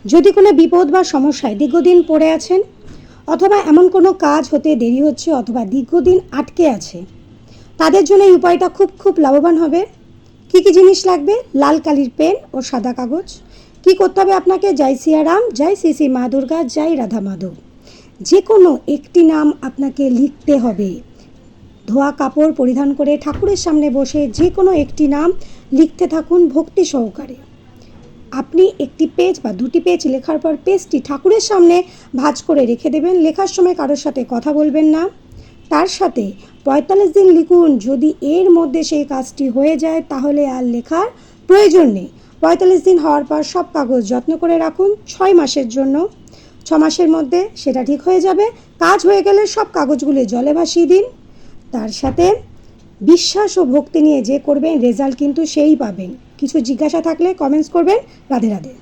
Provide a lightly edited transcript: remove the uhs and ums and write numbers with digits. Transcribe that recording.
যদি কোনো বিপদ বা সমস্যায় দীর্ঘদিন পড়ে আছেন, অথবা এমন কোনো কাজ হতে দেরি হচ্ছে অথবা দীর্ঘদিন আটকে আছে, তাদের জন্য এই উপায়টা খুব লাভবান হবে। কী কী জিনিস লাগবে? লাল কালির পেন ও সাদা কাগজ। কি করতে হবে আপনাকে? জয় সিয়ারাম, জয় শ্রী শ্রী মা দুর্গা, জয় রাধা মাধব। যে কোনো একটি নাম আপনাকে লিখতে হবে। ধোয়া কাপড় পরিধান করে ঠাকুরের সামনে বসে যে কোনো একটি নাম লিখতে থাকুন ভক্তি সহকারে। আপনি একটি পেজ বা দুটি পেজ লেখার পর পেজটি ঠাকুরের সামনে ভাঁজ করে রেখে দেবেন। লেখার সময় কারোর সাথে কথা বলবেন না। তার সাথে ৪৫ দিন লিখুন। যদি এর মধ্যে সেই কাজটি হয়ে যায় তাহলে আর লেখার প্রয়োজন নেই। ৪৫ দিন হওয়ার পর সব কাগজ যত্ন করে রাখুন ৬ মাসের জন্য। ৬ মাসের মধ্যে সেটা ঠিক হয়ে যাবে। কাজ হয়ে গেলে সব কাগজগুলি জলে ভাসিয়ে দিন। তার সাথে বিশ্বাস ও ভক্তি নিয়ে যে করবেন রেজাল্ট কিন্তু সেই পাবেন। কিছু জিজ্ঞাসা থাকলে কমেন্টস করবেন। রাধে রাধে।